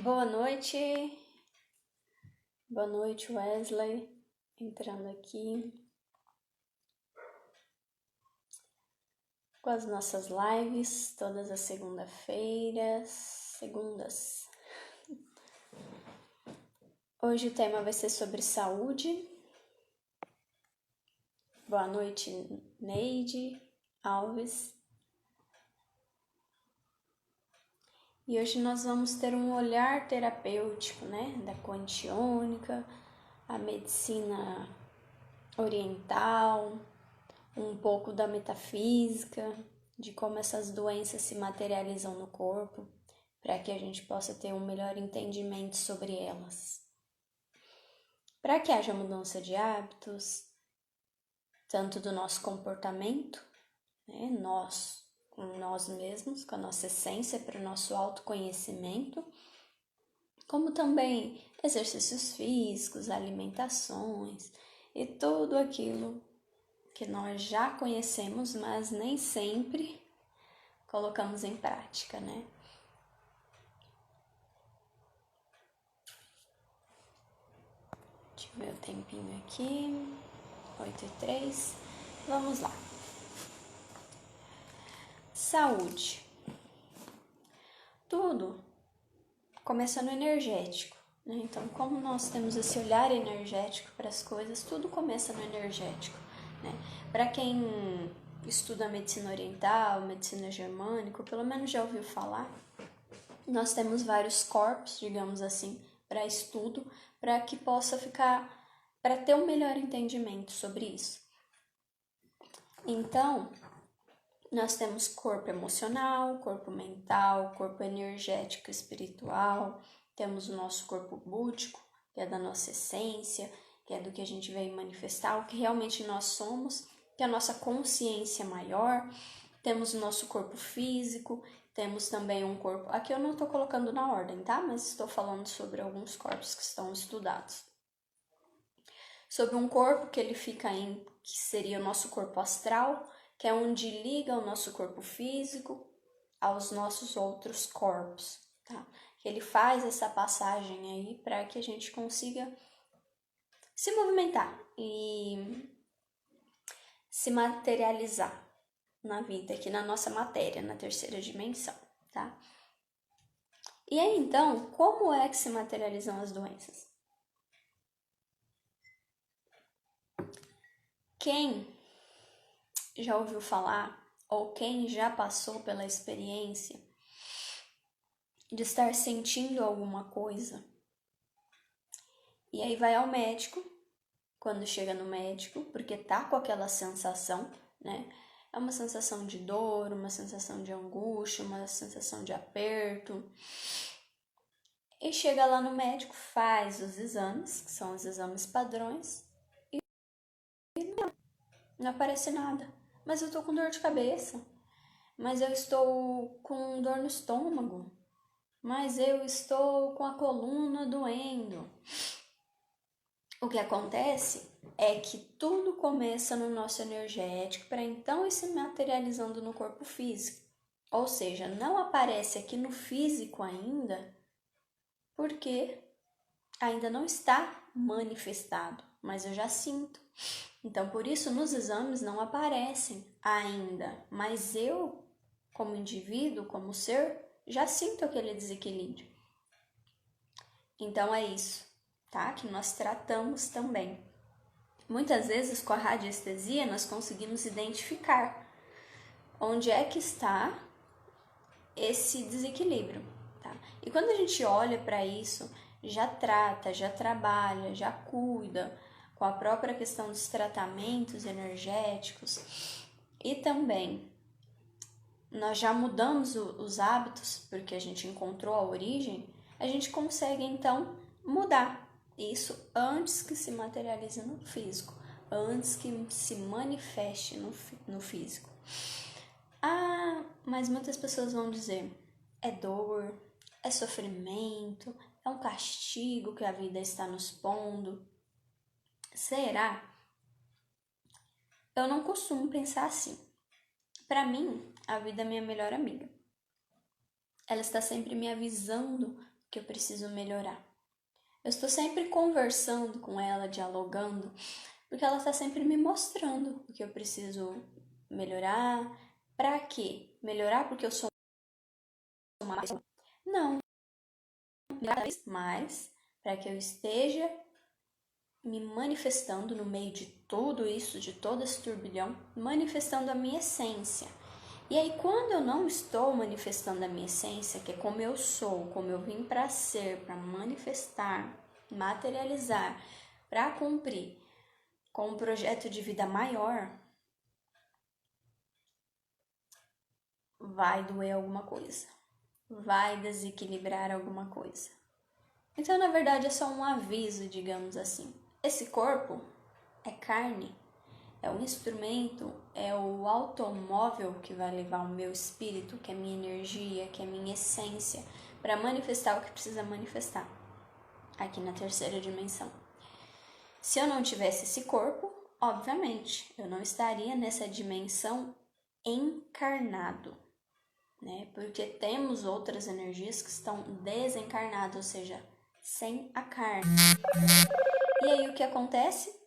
Boa noite, Wesley, entrando aqui com as nossas lives todas as segundas. Hoje o tema vai ser sobre saúde. Boa noite, Neide Alves. E hoje nós vamos ter um olhar terapêutico, da quantiônica, a medicina oriental, um pouco da metafísica, de como essas doenças se materializam no corpo, para que a gente possa ter um melhor entendimento sobre elas. Para que haja mudança de hábitos, tanto do nosso comportamento, com nós mesmos, com a nossa essência, para o nosso autoconhecimento, como também exercícios físicos, alimentações e tudo aquilo que nós já conhecemos, mas nem sempre colocamos em prática, Deixa eu ver o tempinho aqui, 8h03, vamos lá. Saúde. Tudo começa no energético, Então, como nós temos esse olhar energético para as coisas, tudo começa no energético, Para quem estuda medicina oriental, medicina germânica, pelo menos já ouviu falar, nós temos vários corpos, digamos assim, para estudo, para que possa para ter um melhor entendimento sobre isso. Então, nós temos corpo emocional, corpo mental, corpo energético espiritual, temos o nosso corpo búdico, que é da nossa essência, que é do que a gente veio manifestar, o que realmente nós somos, que é a nossa consciência maior. Temos o nosso corpo físico, temos também um corpo... Aqui eu não estou colocando na ordem, tá? Mas estou falando sobre alguns corpos que estão estudados. Sobre um corpo que ele fica que seria o nosso corpo astral, que é onde liga o nosso corpo físico aos nossos outros corpos, tá? Que ele faz essa passagem aí para que a gente consiga se movimentar e se materializar na vida, aqui na nossa matéria, na terceira dimensão, tá? E aí, então, como é que se materializam as doenças? Quem já ouviu falar, ou quem já passou pela experiência de estar sentindo alguma coisa, e aí vai ao médico, quando chega no médico, porque tá com aquela sensação, É uma sensação de dor, uma sensação de angústia, uma sensação de aperto. E chega lá no médico, faz os exames, que são os exames padrões, e não aparece nada. Mas eu tô com dor de cabeça, mas eu estou com dor no estômago, mas eu estou com a coluna doendo. O que acontece é que tudo começa no nosso energético para então ir se materializando no corpo físico. Ou seja, não aparece aqui no físico ainda, porque ainda não está manifestado, mas eu já sinto. Então, por isso, nos exames não aparecem ainda, mas eu, como indivíduo, como ser, já sinto aquele desequilíbrio. Então, é isso, tá? Que nós tratamos também. Muitas vezes, com a radiestesia, nós conseguimos identificar onde é que está esse desequilíbrio, tá? E quando a gente olha para isso, já trata, já trabalha, já cuida com a própria questão dos tratamentos energéticos e também nós já mudamos os hábitos porque a gente encontrou a origem, a gente consegue então mudar isso antes que se materialize no físico, antes que se manifeste no físico. Ah, mas muitas pessoas vão dizer, é dor, é sofrimento, é um castigo que a vida está nos pondo. Será? Eu não costumo pensar assim. Para mim, a vida é minha melhor amiga. Ela está sempre me avisando que eu preciso melhorar. Eu estou sempre conversando com ela, dialogando, porque ela está sempre me mostrando o que eu preciso melhorar. Para quê? Melhorar porque eu sou uma pessoa? Não, mas para que eu esteja me manifestando no meio de tudo isso, de todo esse turbilhão, manifestando a minha essência. E aí, quando eu não estou manifestando a minha essência, que é como eu sou, como eu vim para ser, para manifestar, materializar, para cumprir com um projeto de vida maior, vai doer alguma coisa, vai desequilibrar alguma coisa. Então, na verdade, é só um aviso, digamos assim. Esse corpo é carne, é um instrumento, é o automóvel que vai levar o meu espírito, que é a minha energia, que é a minha essência, para manifestar o que precisa manifestar aqui na terceira dimensão. Se eu não tivesse esse corpo, obviamente, eu não estaria nessa dimensão encarnado, né? Porque temos outras energias que estão desencarnadas, ou seja, sem a carne. E aí o que acontece?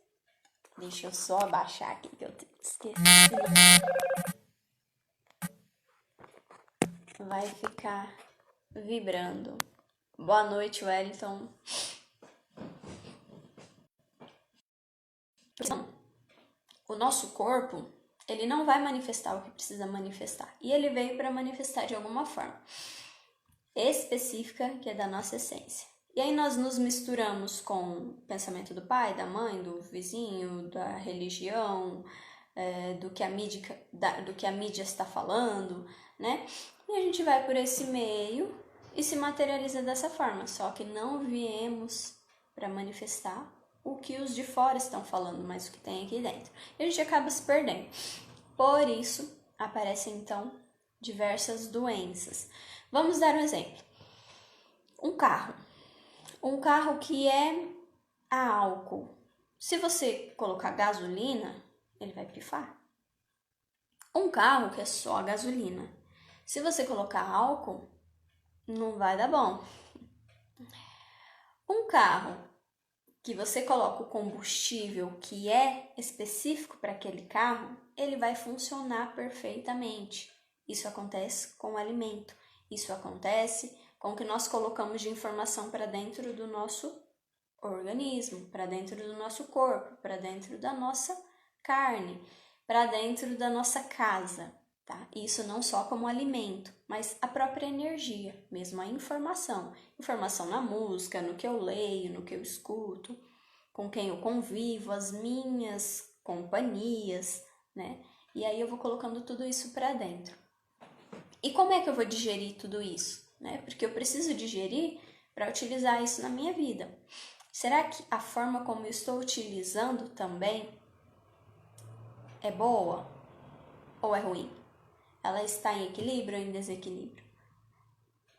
Deixa eu só abaixar aqui que eu esqueci. Vai ficar vibrando. Boa noite, Wellington. Então, o nosso corpo, ele não vai manifestar o que precisa manifestar. E ele veio para manifestar de alguma forma específica, que é da nossa essência. E aí nós nos misturamos com o pensamento do pai, da mãe, do vizinho, da religião, do que a mídia está falando, né? E a gente vai por esse meio e se materializa dessa forma. Só que não viemos para manifestar o que os de fora estão falando, mas o que tem aqui dentro. E a gente acaba se perdendo. Por isso, aparecem então diversas doenças. Vamos dar um exemplo. Um carro que é a álcool. Se você colocar gasolina, ele vai pifar. Um carro que é só a gasolina. Se você colocar álcool, não vai dar bom. Um carro que você coloca o combustível que é específico para aquele carro, ele vai funcionar perfeitamente. Isso acontece com o alimento. Isso acontece com o que nós colocamos de informação para dentro do nosso organismo, para dentro do nosso corpo, para dentro da nossa carne, para dentro da nossa casa, tá? Isso não só como alimento, mas a própria energia, mesmo a informação. Informação na música, no que eu leio, no que eu escuto, com quem eu convivo, as minhas companhias, né? E aí eu vou colocando tudo isso para dentro. E como é que eu vou digerir tudo isso, né? Porque eu preciso digerir para utilizar isso na minha vida. Será que a forma como eu estou utilizando também é boa ou é ruim? Ela está em equilíbrio ou em desequilíbrio?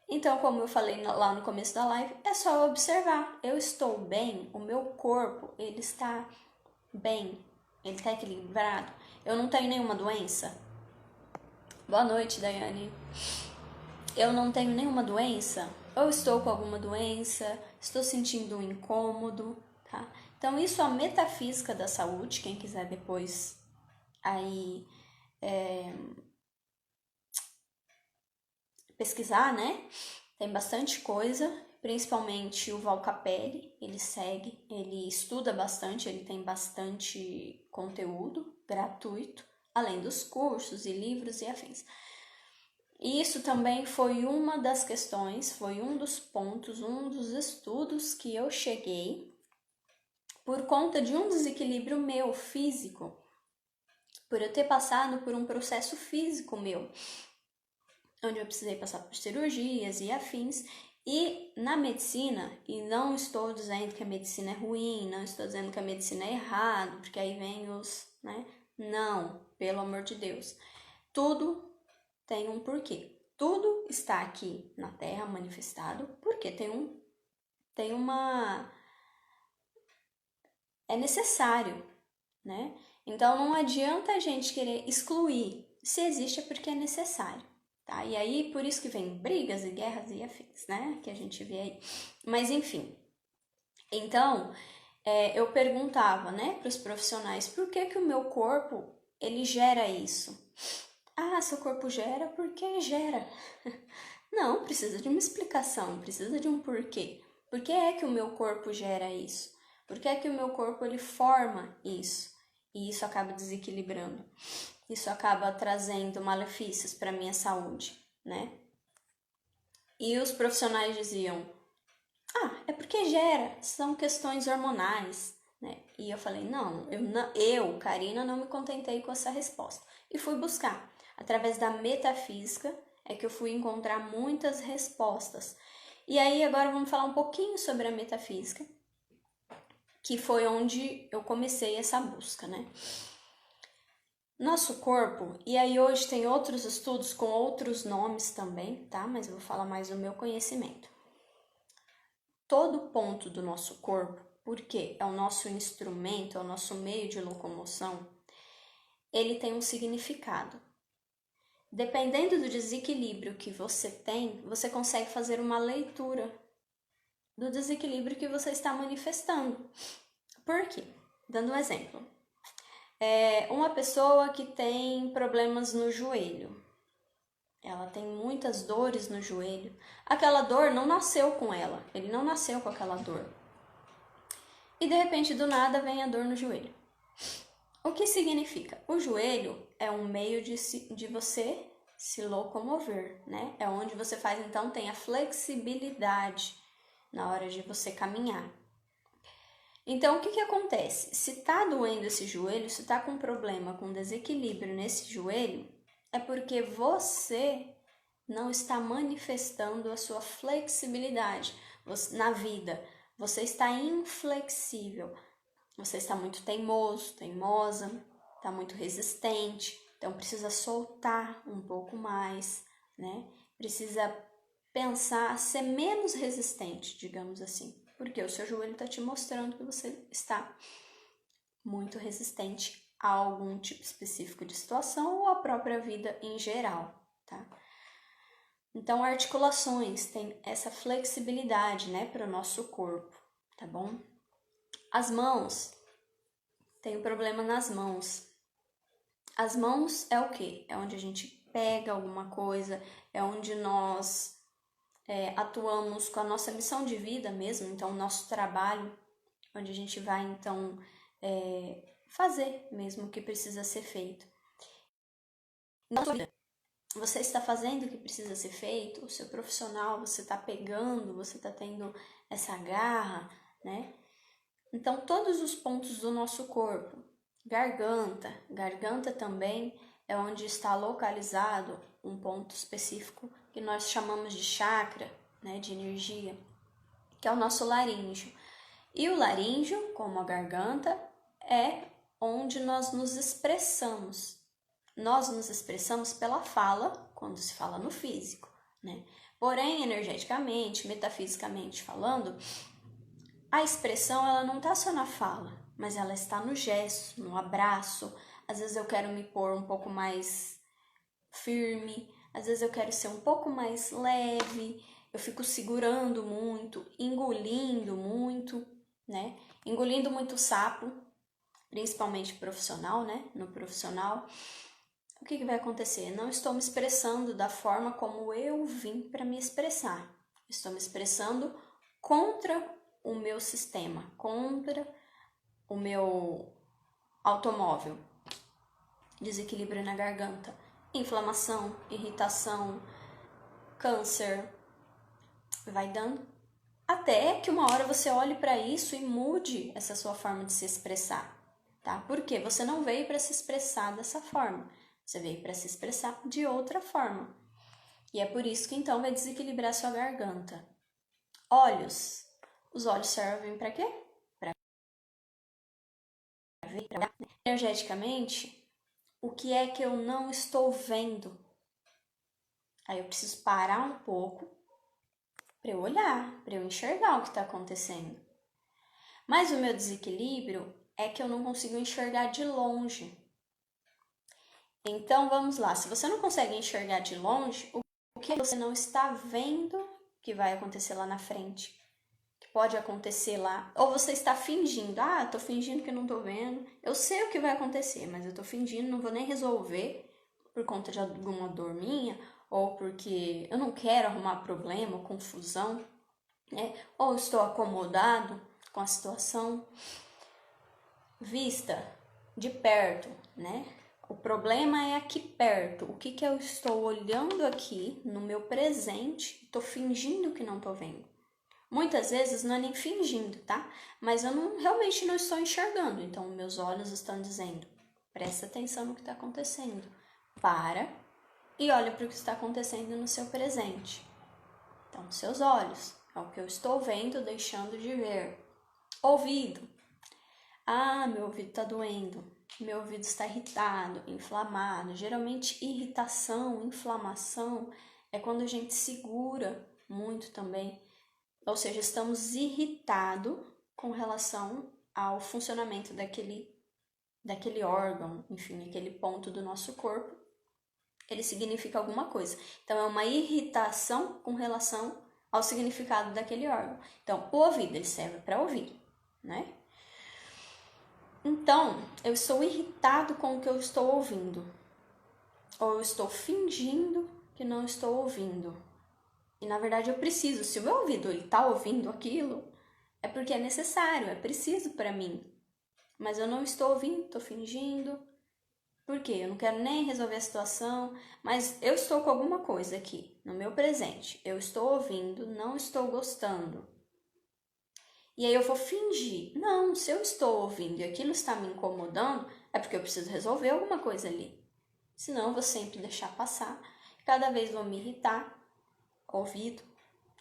Então, como eu falei lá no começo da live, é só observar. Eu estou bem, o meu corpo, ele está bem, ele está equilibrado. Eu não tenho nenhuma doença? Boa noite, Daiane. Eu não tenho nenhuma doença? Ou estou com alguma doença? Estou sentindo um incômodo, tá? Então, isso é a metafísica da saúde. Quem quiser depois aí pesquisar, né? Tem bastante coisa, principalmente o Val Capelli, ele segue, ele estuda bastante, ele tem bastante conteúdo gratuito, além dos cursos e livros e afins. E isso também foi uma das questões, foi um dos pontos, um dos estudos que eu cheguei por conta de um desequilíbrio meu físico, por eu ter passado por um processo físico meu, onde eu precisei passar por cirurgias e afins. E na medicina, e não estou dizendo que a medicina é ruim, não estou dizendo que a medicina é errado, porque aí vem os, né? Não, pelo amor de Deus. Tudo tem um porquê. Tudo está aqui na Terra manifestado porque tem uma... é necessário, né? Então não adianta a gente querer excluir. Se existe é porque é necessário. tá? E aí, por isso que vem brigas e guerras e afins, né? Que a gente vê aí. Mas, enfim. Então, eu perguntava, né, para os profissionais, por que que o meu corpo, ele gera isso? Ah, seu corpo gera porque gera. Não, precisa de uma explicação, precisa de um porquê. Por que é que o meu corpo gera isso? Por que é que o meu corpo, ele forma isso? E isso acaba desequilibrando. Isso acaba trazendo malefícios para a minha saúde, né? E os profissionais diziam, é porque gera, são questões hormonais, né? E eu falei, não, Karina, não me contentei com essa resposta. E fui buscar. Através da metafísica é que eu fui encontrar muitas respostas. E aí agora vamos falar um pouquinho sobre a metafísica, que foi onde eu comecei essa busca, né? Nosso corpo, e aí hoje tem outros estudos com outros nomes também, tá? Mas eu vou falar mais do meu conhecimento. Todo ponto do nosso corpo, porque é o nosso instrumento, é o nosso meio de locomoção, ele tem um significado. Dependendo do desequilíbrio que você tem, você consegue fazer uma leitura do desequilíbrio que você está manifestando. Por quê? Dando um exemplo. Uma pessoa que tem problemas no joelho. Ela tem muitas dores no joelho. Aquela dor não nasceu com ela. Ele não nasceu com aquela dor. E de repente, do nada, vem a dor no joelho. O que significa? O joelho é um meio de você se locomover, né? É onde você faz, então, tem a flexibilidade na hora de você caminhar. Então, o que acontece? Se tá doendo esse joelho, se tá com problema, com desequilíbrio nesse joelho, é porque você não está manifestando a sua flexibilidade na vida. Você está inflexível. Você está muito teimoso, teimosa, está muito resistente, então precisa soltar um pouco mais, né? Precisa pensar, ser menos resistente, digamos assim, porque o seu joelho está te mostrando que você está muito resistente a algum tipo específico de situação ou à própria vida em geral, tá? Então, articulações têm essa flexibilidade, né, para o nosso corpo, tá bom? As mãos, tem um problema nas mãos. As mãos é o quê? É onde a gente pega alguma coisa, é onde nós atuamos com a nossa missão de vida mesmo, então o nosso trabalho, onde a gente vai então fazer mesmo o que precisa ser feito. Na sua vida, você está fazendo o que precisa ser feito, o seu profissional, você está pegando, você está tendo essa garra, né? Então, todos os pontos do nosso corpo, garganta também é onde está localizado um ponto específico que nós chamamos de chakra, né, de energia, que é o nosso laríngeo. E o laríngeo, como a garganta, é onde nós nos expressamos. Nós nos expressamos pela fala, quando se fala no físico, né? Porém, energeticamente, metafisicamente falando, a expressão ela não está só na fala, mas ela está no gesto, no abraço. Às vezes eu quero me pôr um pouco mais firme, às vezes eu quero ser um pouco mais leve, eu fico segurando muito, engolindo muito, né? Engolindo muito sapo, principalmente profissional, né? No profissional, o que vai acontecer? Não estou me expressando da forma como eu vim para me expressar. Estou me expressando contra o meu sistema, contra o meu automóvel. Desequilíbrio na garganta, inflamação, irritação, câncer, vai dando. Até que uma hora você olhe para isso e mude essa sua forma de se expressar, tá? Porque você não veio para se expressar dessa forma, você veio para se expressar de outra forma. E é por isso que então vai desequilibrar sua garganta. Olhos. Os olhos servem para quê? Para ver, pra olhar. Energeticamente, o que é que eu não estou vendo? Aí eu preciso parar um pouco para eu olhar, para eu enxergar o que está acontecendo. Mas o meu desequilíbrio é que eu não consigo enxergar de longe. Então, vamos lá. Se você não consegue enxergar de longe, o que você não está vendo que vai acontecer lá na frente? Que pode acontecer lá. Ou você está fingindo. Ah, tô fingindo que não tô vendo. Eu sei o que vai acontecer, mas eu tô fingindo, não vou nem resolver por conta de alguma dor minha, ou porque eu não quero arrumar problema, confusão, né? Ou estou acomodado com a situação. Vista de perto, né? O problema é aqui perto. O que eu estou olhando aqui no meu presente, estou fingindo que não estou vendo. Muitas vezes não é nem fingindo, tá? Mas eu realmente não estou enxergando. Então, meus olhos estão dizendo: presta atenção no que está acontecendo. Para e olha para o que está acontecendo no seu presente. Então, seus olhos é o que eu estou vendo, deixando de ver. Ouvido. Ah, meu ouvido está doendo. Meu ouvido está irritado, inflamado. Geralmente, irritação, inflamação é quando a gente segura muito também. Ou seja, estamos irritados com relação ao funcionamento daquele órgão, enfim, aquele ponto do nosso corpo. Ele significa alguma coisa. Então, é uma irritação com relação ao significado daquele órgão. Então, o ouvido, ele serve para ouvir, né? Então, eu estou irritado com o que eu estou ouvindo. Ou eu estou fingindo que não estou ouvindo. E, na verdade, eu preciso. Se o meu ouvido está ouvindo aquilo, é porque é necessário, é preciso para mim. Mas eu não estou ouvindo, estou fingindo. Por quê? Eu não quero nem resolver a situação, mas eu estou com alguma coisa aqui, no meu presente. Eu estou ouvindo, não estou gostando. E aí eu vou fingir. Não, se eu estou ouvindo e aquilo está me incomodando, é porque eu preciso resolver alguma coisa ali. Senão eu vou sempre deixar passar. Cada vez vou me irritar. Ouvido,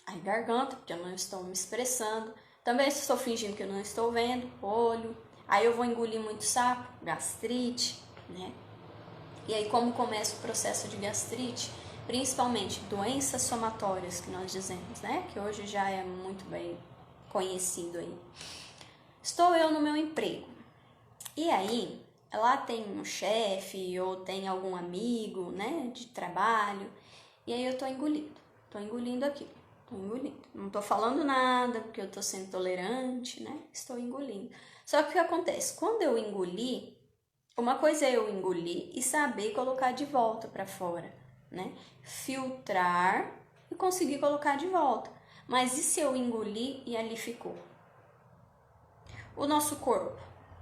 aí garganta, porque eu não estou me expressando. Também estou fingindo que eu não estou vendo. Olho. Aí eu vou engolir muito sapo, gastrite, né? E aí como começa o processo de gastrite? Principalmente doenças somatórias que nós dizemos, né? Que hoje já é muito bem conhecido aí. Estou eu no meu emprego. E aí, lá tem um chefe ou tem algum amigo, né, de trabalho. E aí eu tô engolindo aquilo. Tô engolindo. Não tô falando nada porque eu tô sendo tolerante, né? Estou engolindo. Só que o que acontece? Quando eu engoli, uma coisa é eu engolir e saber colocar de volta para fora, né? Filtrar e conseguir colocar de volta. Mas e se eu engolir e ali ficou? O nosso corpo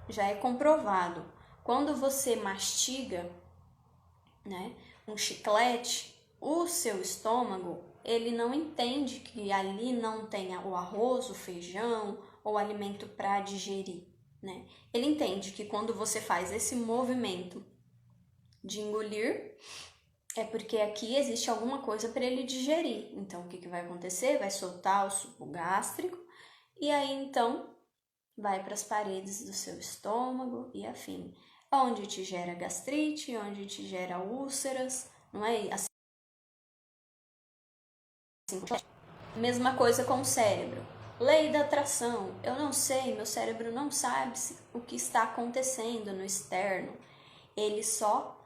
já é comprovado. Quando você mastiga, né, um chiclete, o seu estômago, ele não entende que ali não tenha o arroz, o feijão ou alimento para digerir, né? Ele entende que quando você faz esse movimento de engolir, é porque aqui existe alguma coisa para ele digerir. Então, o que vai acontecer? Vai soltar o suco gástrico e aí, então, vai para as paredes do seu estômago e afim. Onde te gera gastrite, onde te gera úlceras, não é assim? Mesma coisa com o cérebro. Lei da atração. Eu não sei, meu cérebro não sabe o que está acontecendo no externo. Ele só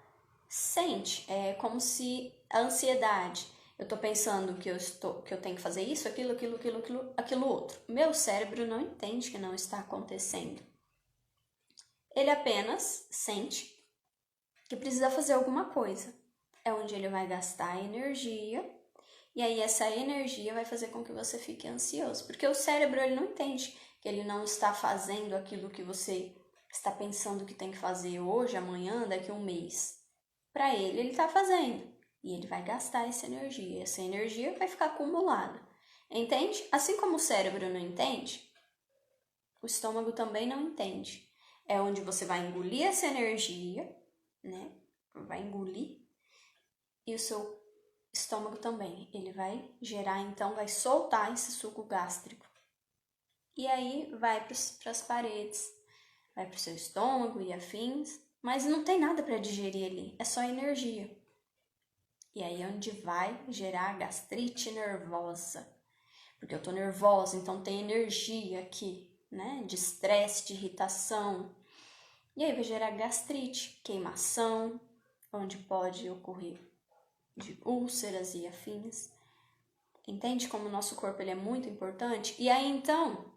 sente. É como se a ansiedade. Eu estou pensando que eu tenho que fazer isso, aquilo outro. Meu cérebro não entende que não está acontecendo. Ele apenas sente que precisa fazer alguma coisa. É onde ele vai gastar energia. E aí essa energia vai fazer com que você fique ansioso. Porque o cérebro ele não entende que ele não está fazendo aquilo que você está pensando que tem que fazer hoje, amanhã, daqui a um mês. Para ele está fazendo. E ele vai gastar essa energia. Essa energia vai ficar acumulada. Entende? Assim como o cérebro não entende, o estômago também não entende. É onde você vai engolir essa energia, né? Vai engolir. E o seu estômago também. Ele vai gerar, então, vai soltar esse suco gástrico. E aí vai para as paredes, vai para o seu estômago e afins. Mas não tem nada para digerir ali, é só energia. E aí é onde vai gerar gastrite nervosa. Porque eu tô nervosa, então tem energia aqui, né? De estresse, de irritação. E aí vai gerar gastrite, queimação, onde pode ocorrer de úlceras e afins. Entende como o nosso corpo ele é muito importante? E aí então,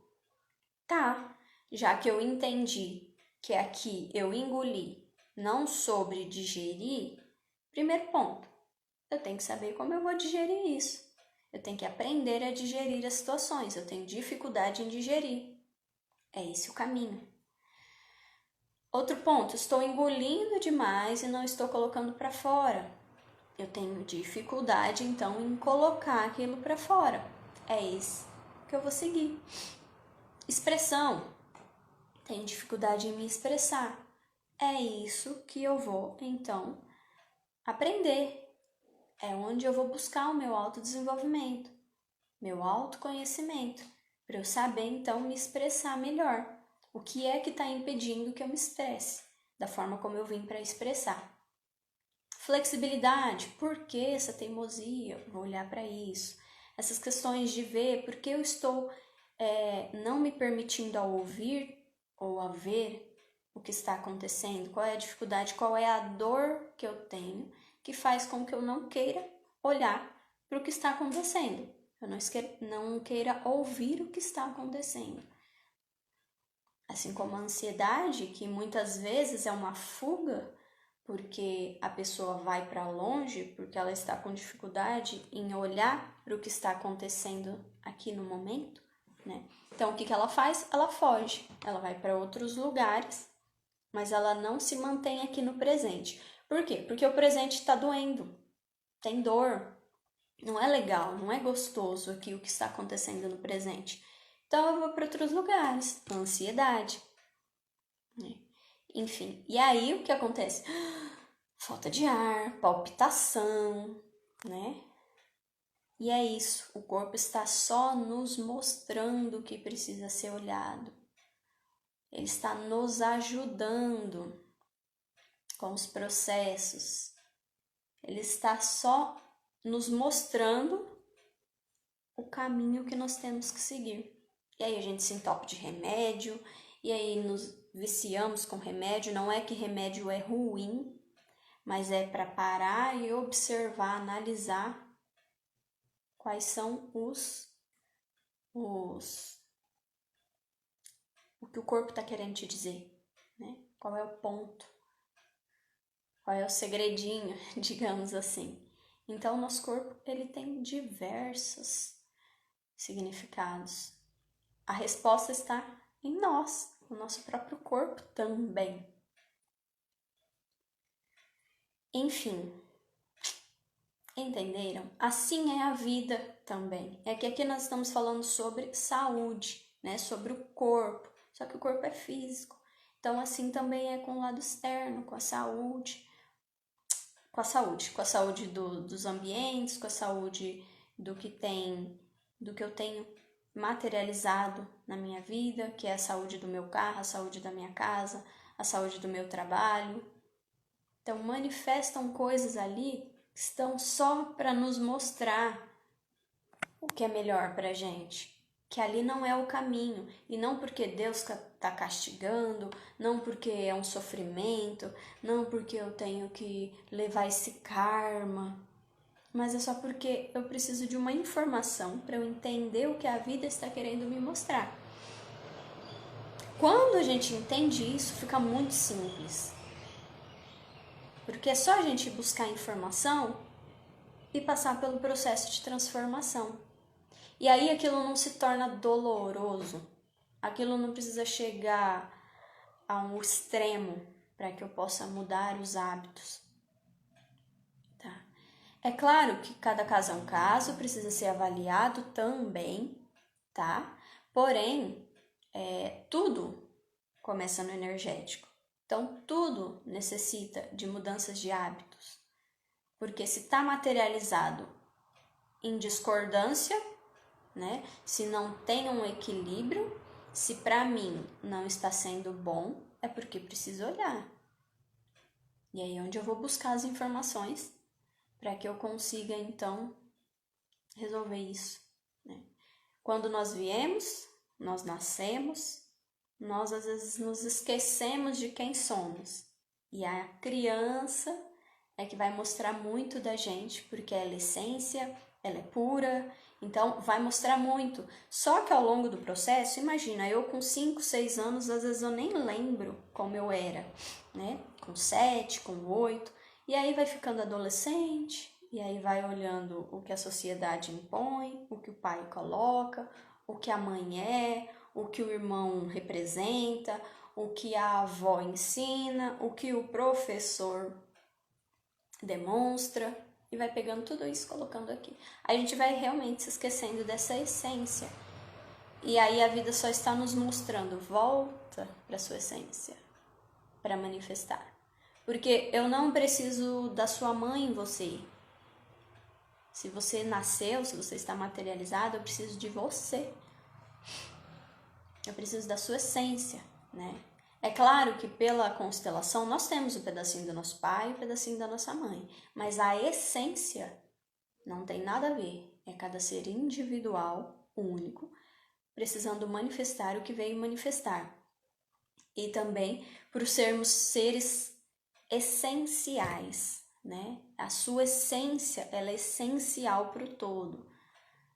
tá, já que eu entendi que aqui eu engoli, não sobre digerir, primeiro ponto, eu tenho que saber como eu vou digerir isso. Eu tenho que aprender a digerir as situações, eu tenho dificuldade em digerir. É esse o caminho. Outro ponto, estou engolindo demais e não estou colocando para fora. Eu tenho dificuldade, então, em colocar aquilo para fora. É esse que eu vou seguir. Expressão. Tenho dificuldade em me expressar. É isso que eu vou, então, aprender. É onde eu vou buscar o meu autodesenvolvimento, meu autoconhecimento, para eu saber, então, me expressar melhor. O que é que está impedindo que eu me expresse da forma como eu vim para expressar? Flexibilidade, por que essa teimosia? Vou olhar para isso. Essas questões de ver por que eu estou não me permitindo a ouvir ou a ver o que está acontecendo, qual é a dificuldade, qual é a dor que eu tenho que faz com que eu não queira olhar para o que está acontecendo, eu não queira ouvir o que está acontecendo. Assim como a ansiedade, que muitas vezes é uma fuga, porque a pessoa vai para longe, porque ela está com dificuldade em olhar para o que está acontecendo aqui no momento, né? Então, o que ela faz? Ela foge, ela vai para outros lugares, mas ela não se mantém aqui no presente. Por quê? Porque o presente está doendo, tem dor, não é legal, não é gostoso aqui o que está acontecendo no presente. Então, eu vou para outros lugares, ansiedade, né? Enfim, e aí o que acontece? Falta de ar, palpitação, né? E é isso, o corpo está só nos mostrando o que precisa ser olhado. Ele está nos ajudando com os processos. Ele está só nos mostrando o caminho que nós temos que seguir. E aí a gente se entope de remédio, e aí nos viciamos com remédio. Não é que remédio é ruim, mas é para parar e observar, analisar quais são o que o corpo está querendo te dizer, né? Qual é o ponto, qual é o segredinho, digamos assim. Então, o nosso corpo ele tem diversos significados. A resposta está em nós, no nosso próprio corpo também. Enfim, entenderam? Assim é a vida também. É que aqui nós estamos falando sobre saúde, né? Sobre o corpo. Só que o corpo é físico. Então, assim também é com o lado externo, com a saúde. Com a saúde dos ambientes, com a saúde do que eu tenho materializado na minha vida, que é a saúde do meu carro, a saúde da minha casa, a saúde do meu trabalho. Então, manifestam coisas ali que estão só para nos mostrar o que é melhor para a gente. Que ali não é o caminho. E não porque Deus está castigando, não porque é um sofrimento, não porque eu tenho que levar esse karma. Mas é só porque eu preciso de uma informação para eu entender o que a vida está querendo me mostrar. Quando a gente entende isso, fica muito simples. Porque é só a gente buscar informação e passar pelo processo de transformação. E aí aquilo não se torna doloroso. Aquilo não precisa chegar a um extremo para que eu possa mudar os hábitos. Tá? É claro que cada caso é um caso, precisa ser avaliado também, tá? Porém, tudo começa no energético. Então, tudo necessita de mudanças de hábitos. Porque se está materializado em discordância, né? Se não tem um equilíbrio, se para mim não está sendo bom, é porque preciso olhar. E aí é onde eu vou buscar as informações para que eu consiga, então, resolver isso, né? Quando nós viemos, nós nascemos, nós às vezes nos esquecemos de quem somos. E a criança é que vai mostrar muito da gente, porque ela é essência, ela é pura, então vai mostrar muito. Só que ao longo do processo, imagina, eu com 5, 6 anos, às vezes eu nem lembro como eu era, né? Com 7, com 8, e aí vai ficando adolescente, e aí vai olhando o que a sociedade impõe, o que o pai coloca, o que a mãe é, o que o irmão representa, o que a avó ensina, o que o professor demonstra, e vai pegando tudo isso, colocando aqui. A gente vai realmente se esquecendo dessa essência. E aí a vida só está nos mostrando, volta para sua essência, para manifestar. Porque eu não preciso da sua mãe em você. Se você nasceu, se você está materializado, eu preciso de você. Eu preciso da sua essência, né? É claro que pela constelação nós temos um pedacinho do nosso pai e um pedacinho da nossa mãe, mas a essência não tem nada a ver. É cada ser individual, único, precisando manifestar o que veio manifestar. E também por sermos seres essenciais, né? A sua essência, ela é essencial para o todo.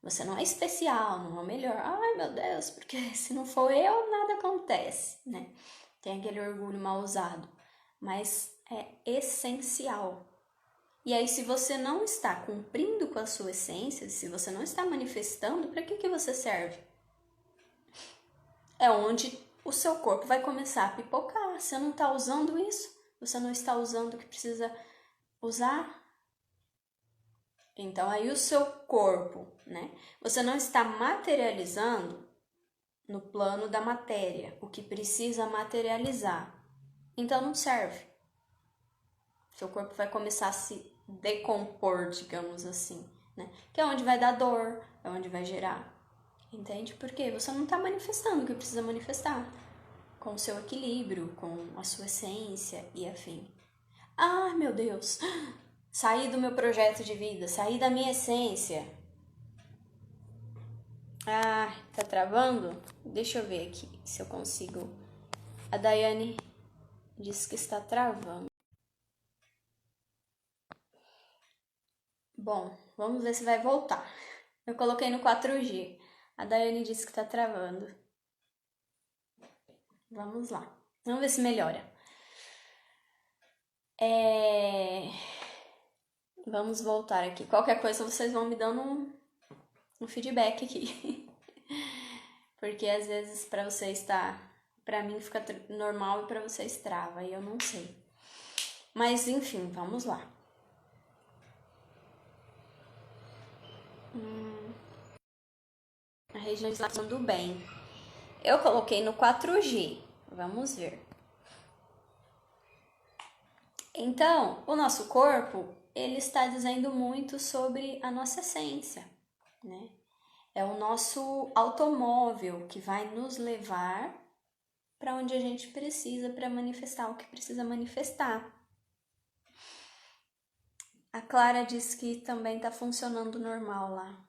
Você não é especial, não é o melhor. Ai, meu Deus, porque se não for eu, nada acontece, né? Tem aquele orgulho mal usado. Mas é essencial. E aí, se você não está cumprindo com a sua essência, se você não está manifestando, para que você serve? É onde o seu corpo vai começar a pipocar. Você não está usando isso? Você não está usando o que precisa usar? Então, aí o seu corpo, né? Você não está materializando no plano da matéria o que precisa materializar. Então, não serve. Seu corpo vai começar a se decompor, digamos assim, né? Que é onde vai dar dor, é onde vai gerar. Entende? Porque você não está manifestando o que precisa manifestar. Com o seu equilíbrio, com a sua essência e afim. Ah, meu Deus! Saí do meu projeto de vida, saí da minha essência. Ah, tá travando? Deixa eu ver aqui se eu consigo. A Daiane disse que está travando. Bom, vamos ver se vai voltar. Eu coloquei no 4G. A Daiane disse que tá travando. Vamos lá. Vamos ver se melhora. Vamos voltar aqui. Qualquer coisa vocês vão me dando um feedback aqui. Porque às vezes pra vocês tá... Pra mim fica normal e pra vocês trava. E eu não sei. Mas enfim, vamos lá. A região está tudo bem. Eu coloquei no 4G. Vamos ver. Então, o nosso corpo, ele está dizendo muito sobre a nossa essência, né? É o nosso automóvel que vai nos levar para onde a gente precisa para manifestar o que precisa manifestar. A Clara disse que também está funcionando normal lá.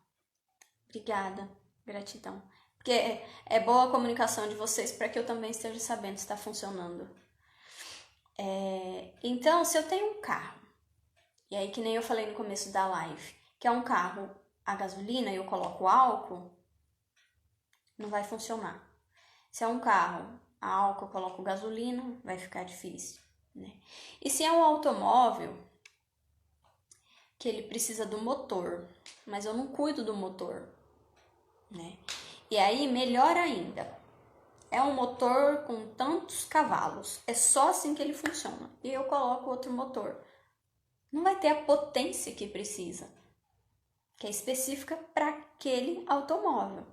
Obrigada, gratidão. Porque é boa a comunicação de vocês para que eu também esteja sabendo se está funcionando. Então, se eu tenho um carro, e aí que nem eu falei no começo da live, que é um carro a gasolina e eu coloco álcool, não vai funcionar. Se é um carro a álcool, eu coloco gasolina, vai ficar difícil, né? E se é um automóvel que ele precisa do motor, mas eu não cuido do motor, né? E aí, melhor ainda, é um motor com tantos cavalos, é só assim que ele funciona. E eu coloco outro motor. Não vai ter a potência que precisa, que é específica para aquele automóvel.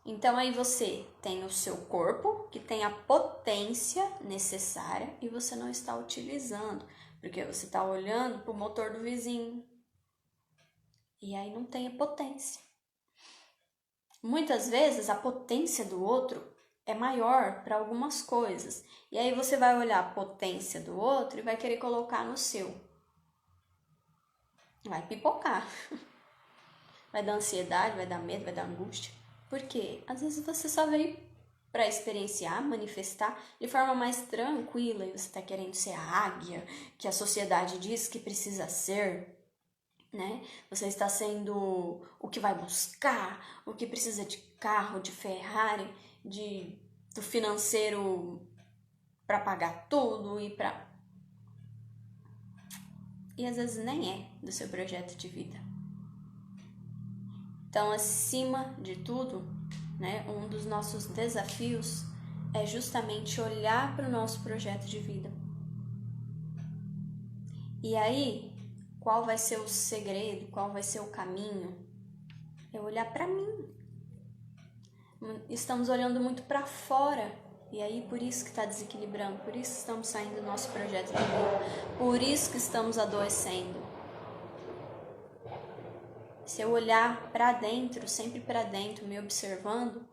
Então aí você tem o seu corpo, que tem a potência necessária e você não está utilizando, porque você está olhando para o motor do vizinho. E aí não tem a potência. Muitas vezes a potência do outro é maior para algumas coisas. E aí você vai olhar a potência do outro e vai querer colocar no seu. Vai pipocar. Vai dar ansiedade, vai dar medo, vai dar angústia. Por quê? Às vezes você só veio para experienciar, manifestar de forma mais tranquila, e você está querendo ser a águia que a sociedade diz que precisa ser, né? Você está sendo o que vai buscar, o que precisa de carro, de Ferrari, do financeiro para pagar tudo e às vezes nem é do seu projeto de vida. Então, acima de tudo, né, um dos nossos desafios é justamente olhar para o nosso projeto de vida. E aí, qual vai ser o segredo, qual vai ser o caminho? É olhar para mim. Estamos olhando muito para fora, e aí por isso que está desequilibrando, por isso que estamos saindo do nosso projeto de vida, por isso que estamos adoecendo. Se eu olhar para dentro, sempre para dentro, me observando,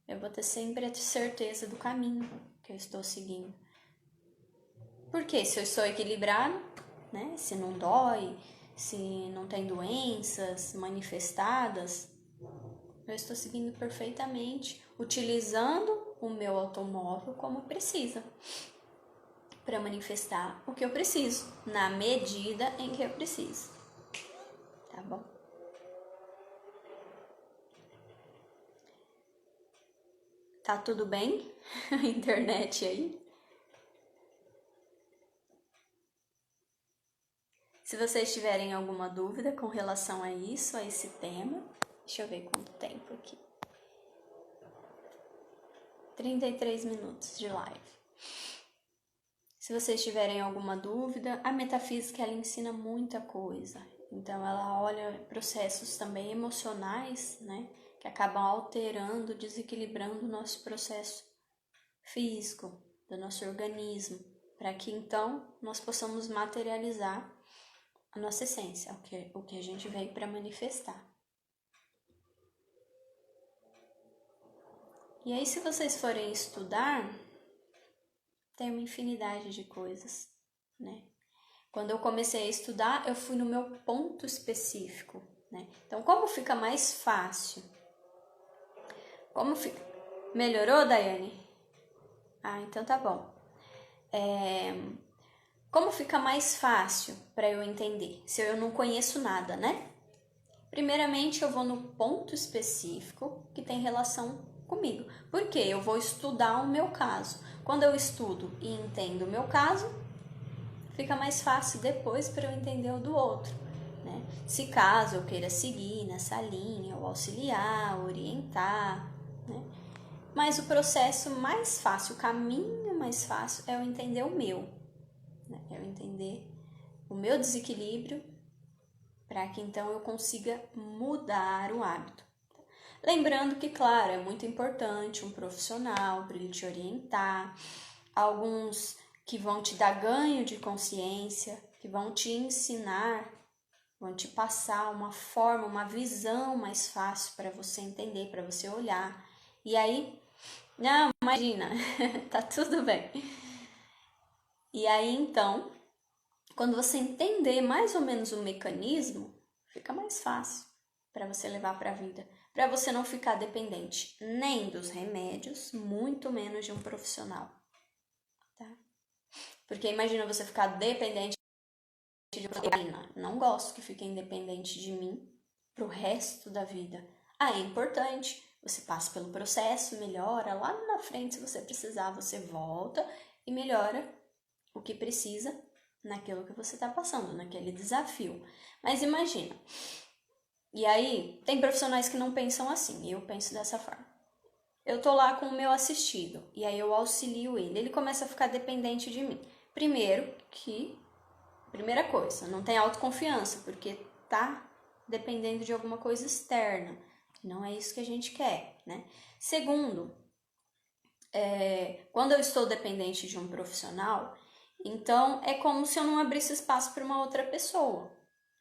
eu vou ter sempre a certeza do caminho que eu estou seguindo. Porque se eu estou equilibrado, né, se não dói, se não tem doenças manifestadas, eu estou seguindo perfeitamente, utilizando o meu automóvel como precisa, para manifestar o que eu preciso, na medida em que eu preciso. Tá bom? Tá tudo bem? Internet aí? Se vocês tiverem alguma dúvida com relação a isso, a esse tema, deixa eu ver quanto tempo aqui. 33 minutos de live. Se vocês tiverem alguma dúvida, a metafísica ela ensina muita coisa. Então ela olha processos também emocionais, né, que acabam alterando, desequilibrando o nosso processo físico, do nosso organismo, para que então nós possamos materializar a nossa essência, o que a gente veio para manifestar. E aí, se vocês forem estudar, tem uma infinidade de coisas, né? Quando eu comecei a estudar, eu fui no meu ponto específico, né? Então, como fica mais fácil? Como fica? Melhorou, Daiane? Ah, então tá bom. Como fica mais fácil para eu entender? Se eu não conheço nada, né? Primeiramente, eu vou no ponto específico que tem relação comigo. Porque eu vou estudar o meu caso. Quando eu estudo e entendo o meu caso, fica mais fácil depois para eu entender o do outro, né? Se caso eu queira seguir nessa linha, ou auxiliar, orientar, né? Mas o processo mais fácil, o caminho mais fácil é eu entender o meu, né? É eu entender o meu desequilíbrio para que então eu consiga mudar o hábito. Lembrando que, claro, é muito importante um profissional para ele te orientar, alguns que vão te dar ganho de consciência, que vão te ensinar, vão te passar uma forma, uma visão mais fácil para você entender, para você olhar. E aí, não, imagina, tá tudo bem. E aí, então, quando você entender mais ou menos o mecanismo, fica mais fácil para você levar para a vida, para você não ficar dependente nem dos remédios, muito menos de um profissional, tá? Porque imagina você ficar dependente de proteína. Não gosto que fique independente de mim pro resto da vida. Ah, é importante, você passa pelo processo, melhora, lá na frente, se você precisar, você volta e melhora o que precisa naquilo que você está passando, naquele desafio. Mas imagina, e aí tem profissionais que não pensam assim, eu penso dessa forma. Eu tô lá com o meu assistido, e aí eu auxilio ele começa a ficar dependente de mim. Primeira coisa, não tem autoconfiança, porque tá dependendo de alguma coisa externa. Não é isso que a gente quer, né? Segundo, quando eu estou dependente de um profissional, então é como se eu não abrisse espaço para uma outra pessoa,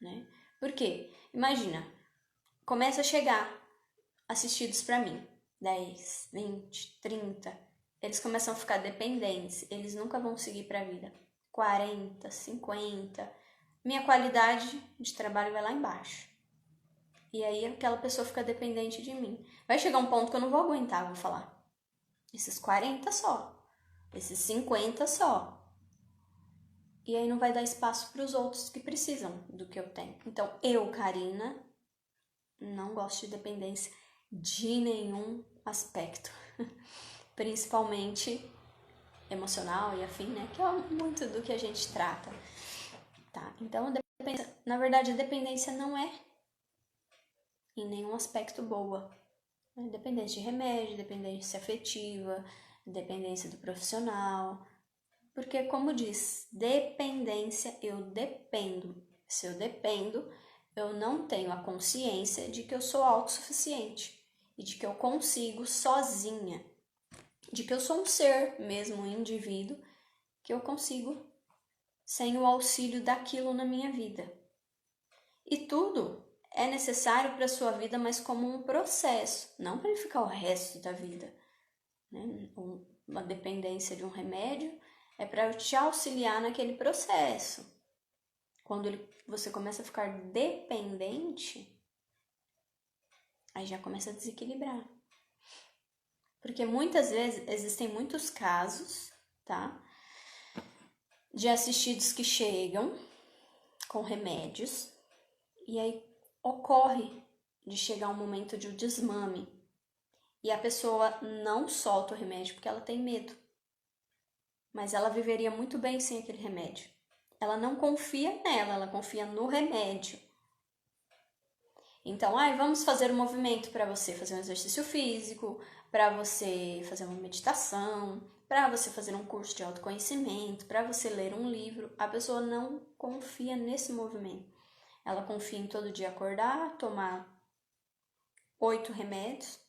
né? Por quê? Imagina, começa a chegar assistidos para mim, 10, 20, 30, eles começam a ficar dependentes, eles nunca vão seguir para a vida. 40, 50, minha qualidade de trabalho vai lá embaixo. E aí aquela pessoa fica dependente de mim. Vai chegar um ponto que eu não vou aguentar, vou falar. esses 40 só, esses 50 só. E aí não vai dar espaço para os outros que precisam do que eu tenho. Então, eu, Karina, não gosto de dependência de nenhum aspecto. Principalmente emocional e afim, né? Que é muito do que a gente trata. Tá? Então, na verdade, a dependência não é em nenhum aspecto boa. Dependência de remédio, dependência afetiva, dependência do profissional. Porque, como diz, dependência, eu dependo. Se eu dependo, eu não tenho a consciência de que eu sou autossuficiente e de que eu consigo sozinha, de que eu sou um ser, mesmo um indivíduo, que eu consigo sem o auxílio daquilo na minha vida. E tudo é necessário para a sua vida, mas como um processo, não para ele ficar o resto da vida. Né? Uma dependência de um remédio é para te auxiliar naquele processo. Quando você começa a ficar dependente, aí já começa a desequilibrar. Porque muitas vezes existem muitos casos, tá? De assistidos que chegam com remédios e aí ocorre de chegar um momento de desmame e a pessoa não solta o remédio porque ela tem medo. Mas ela viveria muito bem sem aquele remédio. Ela não confia nela, ela confia no remédio. Então, vamos fazer um movimento para você fazer um exercício físico, para você fazer uma meditação, para você fazer um curso de autoconhecimento, para você ler um livro. A pessoa não confia nesse movimento. Ela confia em todo dia acordar, tomar 8 remédios.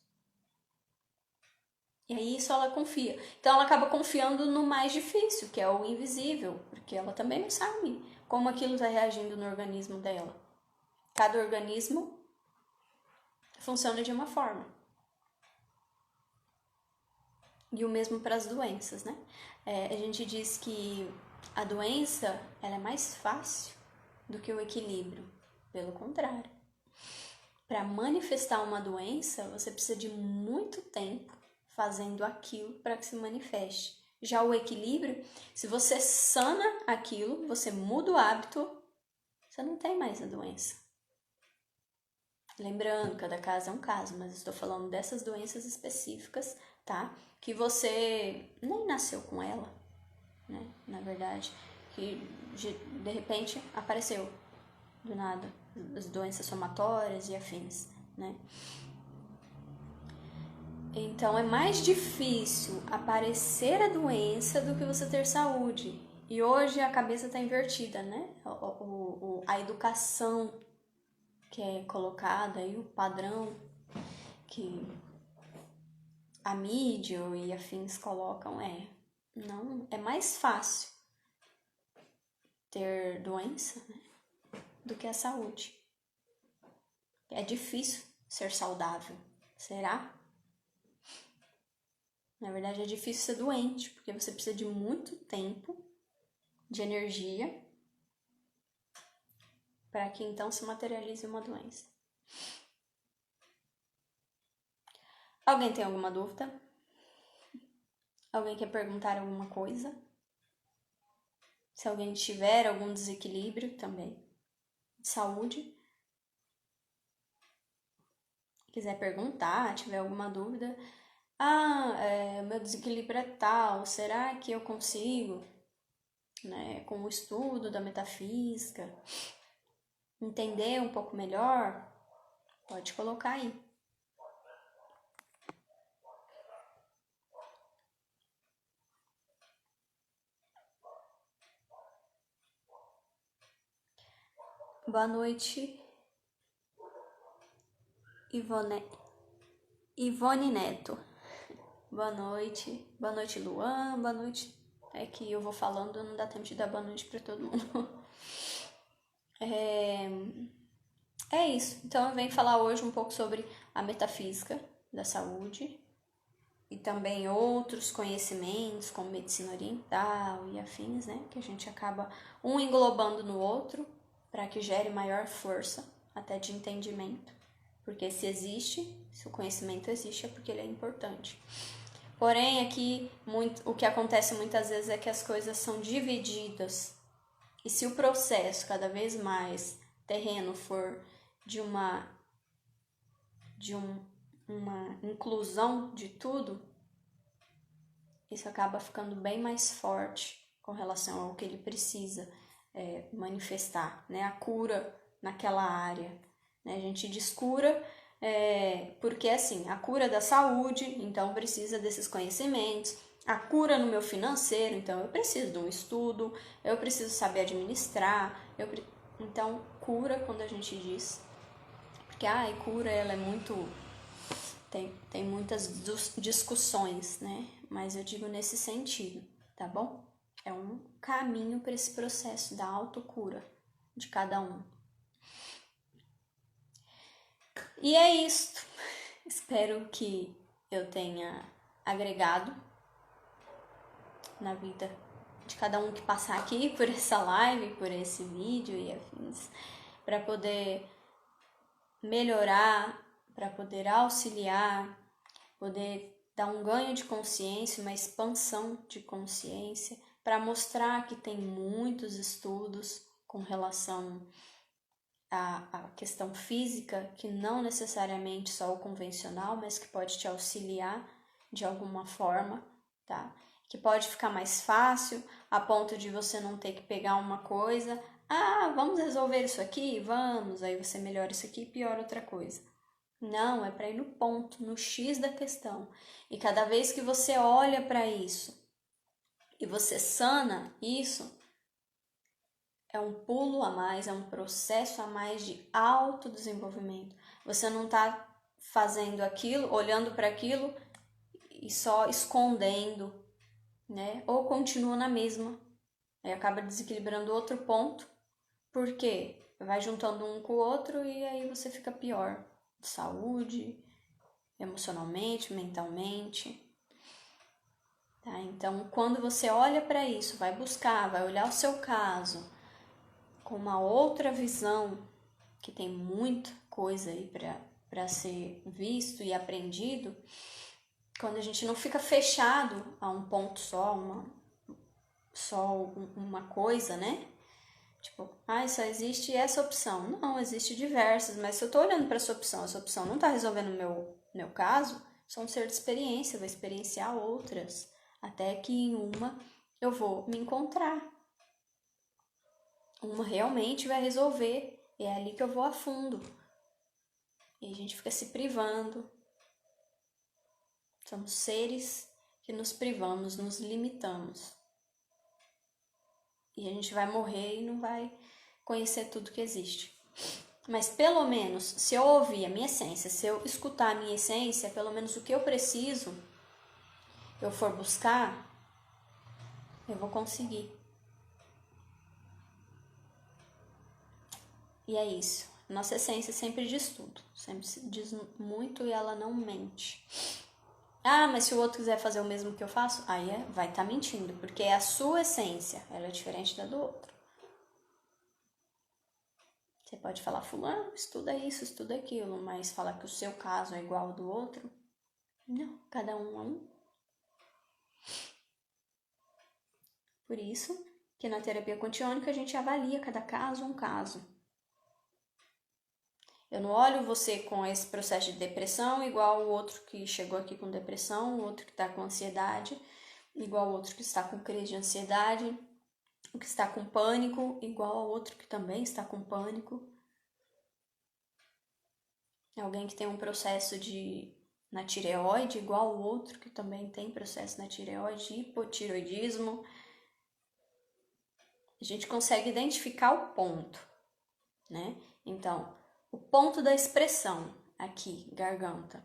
E aí isso ela confia. Então ela acaba confiando no mais difícil, que é o invisível, porque ela também não sabe como aquilo está reagindo no organismo dela. Cada organismo funciona de uma forma. E o mesmo para as doenças, né? A gente diz que a doença ela é mais fácil do que o equilíbrio. Pelo contrário. Para manifestar uma doença, você precisa de muito tempo fazendo aquilo para que se manifeste. Já o equilíbrio, se você sana aquilo, você muda o hábito, você não tem mais a doença. Lembrando, cada caso é um caso, mas estou falando dessas doenças específicas, tá? Que você nem nasceu com ela, né? Na verdade, que de repente apareceu do nada, as doenças somatórias e afins, né? Então é mais difícil aparecer a doença do que você ter saúde. E hoje a cabeça está invertida, né? A educação que é colocada e o padrão que a mídia e afins colocam não é mais fácil ter doença, né, do que a saúde. É difícil ser saudável, será? Na verdade é difícil ser doente, porque você precisa de muito tempo, de energia, para que então se materialize uma doença. Alguém tem alguma dúvida? Alguém quer perguntar alguma coisa? Se alguém tiver algum desequilíbrio também de saúde, quiser perguntar, tiver alguma dúvida, meu desequilíbrio é tal, será que eu consigo, né, com o estudo da metafísica, entender um pouco melhor? Pode colocar aí. Boa noite, Ivone Neto. Boa noite, Luan, boa noite. É que eu vou falando, não dá tempo de dar boa noite para todo mundo. É isso. Então eu venho falar hoje um pouco sobre a metafísica da saúde e também outros conhecimentos como medicina oriental e afins, né? Que a gente acaba um englobando no outro para que gere maior força até de entendimento. Porque se o conhecimento existe é porque ele é importante. Porém, aqui o que acontece muitas vezes é que as coisas são divididas. E se o processo cada vez mais terreno for de uma inclusão de tudo, isso acaba ficando bem mais forte com relação ao que ele precisa manifestar, né? A cura naquela área, né? A gente diz cura porque assim, a cura da saúde, então precisa desses conhecimentos, a cura no meu financeiro, então eu preciso de um estudo, eu preciso saber administrar, então cura quando a gente diz, porque cura ela é muito, tem muitas discussões, né? Mas eu digo nesse sentido, tá bom? É um caminho para esse processo da autocura de cada um. E é isso. Espero que eu tenha agregado na vida de cada um que passar aqui por essa live, por esse vídeo e afins, para poder melhorar, para poder auxiliar, poder dar um ganho de consciência, uma expansão de consciência, para mostrar que tem muitos estudos com relação à questão física, que não necessariamente só o convencional, mas que pode te auxiliar de alguma forma, tá? Que pode ficar mais fácil, a ponto de você não ter que pegar uma coisa, vamos resolver isso aqui? Vamos, aí você melhora isso aqui e piora outra coisa. Não, é para ir no ponto, no X da questão. E cada vez que você olha para isso e você sana isso, é um pulo a mais, é um processo a mais de autodesenvolvimento. Você não está fazendo aquilo, olhando para aquilo e só escondendo, né? Ou continua na mesma, aí acaba desequilibrando outro ponto, porque vai juntando um com o outro e aí você fica pior de saúde, emocionalmente, mentalmente. Tá? Então, quando você olha para isso, vai buscar, vai olhar o seu caso com uma outra visão, que tem muita coisa aí para ser visto e aprendido, quando a gente não fica fechado a um ponto só, uma coisa, né? Tipo, só existe essa opção. Não, existe diversas, mas se eu tô olhando para essa opção não tá resolvendo o meu caso, sou um ser de experiência, eu vou experienciar outras, até que em uma eu vou me encontrar. Uma realmente vai resolver, e é ali que eu vou a fundo. E a gente fica se privando. Somos seres que nos privamos, nos limitamos. E a gente vai morrer e não vai conhecer tudo que existe. Mas pelo menos, se eu ouvir a minha essência, se eu escutar a minha essência, pelo menos o que eu preciso, eu for buscar, eu vou conseguir. E é isso. Nossa essência sempre diz tudo. Sempre diz muito e ela não mente. Mas se o outro quiser fazer o mesmo que eu faço, aí vai estar mentindo, porque é a sua essência, ela é diferente da do outro. Você pode falar, fulano, estuda isso, estuda aquilo, mas falar que o seu caso é igual ao do outro, não, cada um é um. Por isso que na terapia quantiônica a gente avalia cada caso um caso. Eu não olho você com esse processo de depressão igual o outro que chegou aqui com depressão, o outro que está com ansiedade, igual o outro que está com crise de ansiedade, o que está com pânico, igual ao outro que também está com pânico. Alguém que tem um processo na tireoide, igual ao outro que também tem processo na tireoide, hipotireoidismo. A gente consegue identificar o ponto, né? Então, o ponto da expressão aqui, garganta.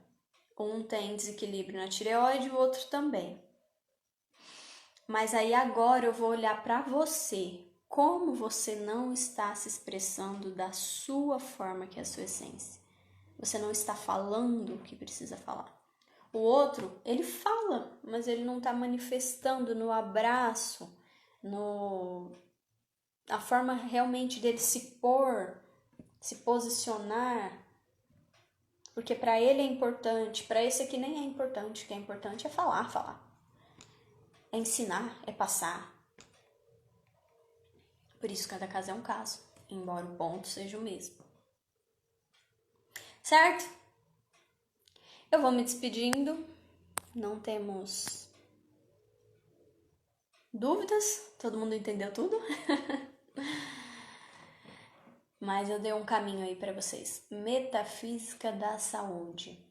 Um tem desequilíbrio na tireoide, o outro também. Mas aí agora eu vou olhar para você. Como você não está se expressando da sua forma, que é a sua essência. Você não está falando o que precisa falar. O outro, ele fala, mas ele não está manifestando no abraço, a forma realmente dele se pôr, se posicionar. Porque para ele é importante, para esse aqui nem é importante. O que é importante é falar. É ensinar, é passar. Por isso cada caso é um caso, embora o ponto seja o mesmo. Certo? Eu vou me despedindo. Não temos dúvidas? Todo mundo entendeu tudo? Mas eu dei um caminho aí para vocês. Metafísica da saúde.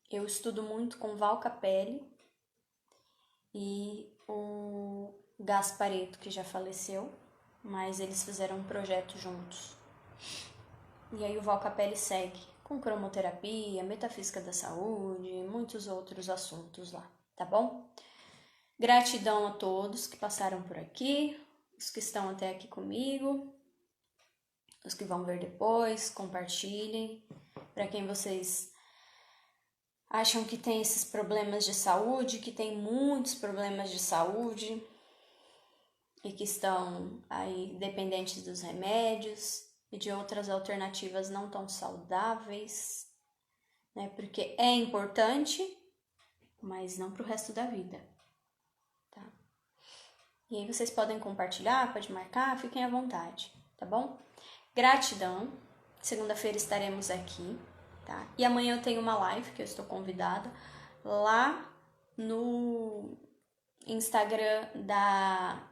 Eu estudo muito com Val Capelli e o Gasparetto, que já faleceu, mas eles fizeram um projeto juntos. E aí o Val Capelli segue com cromoterapia, metafísica da saúde e muitos outros assuntos lá, tá bom? Gratidão a todos que passaram por aqui, os que estão até aqui comigo, os que vão ver depois, compartilhem. Para quem vocês acham que tem esses problemas de saúde, que tem muitos problemas de saúde e que estão aí dependentes dos remédios e de outras alternativas não tão saudáveis, né? Porque é importante, mas não para o resto da vida, tá? E aí vocês podem compartilhar, pode marcar, fiquem à vontade, tá bom? Gratidão. Segunda-feira estaremos aqui, tá? E amanhã eu tenho uma live que eu estou convidada lá no Instagram da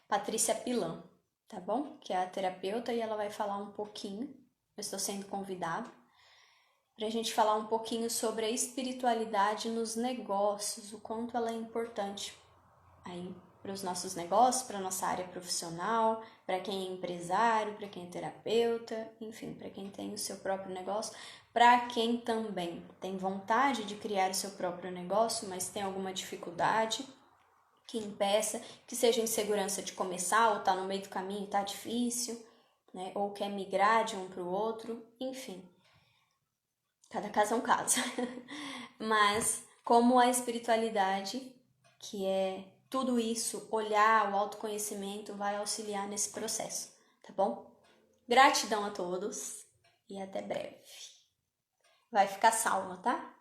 Patrícia Pilan, tá bom? Que é a terapeuta e ela vai falar um pouquinho, eu estou sendo convidada, pra gente falar um pouquinho sobre a espiritualidade nos negócios, o quanto ela é importante aí para os nossos negócios, para nossa área profissional, para quem é empresário, para quem é terapeuta, enfim, para quem tem o seu próprio negócio, para quem também tem vontade de criar o seu próprio negócio, mas tem alguma dificuldade que impeça, que seja insegurança de começar, ou tá no meio do caminho, tá difícil, né? Ou quer migrar de um para o outro, enfim. Cada caso é um caso. Mas como a espiritualidade, que é tudo isso, olhar o autoconhecimento, vai auxiliar nesse processo, tá bom? Gratidão a todos e até breve. Vai ficar salva, tá?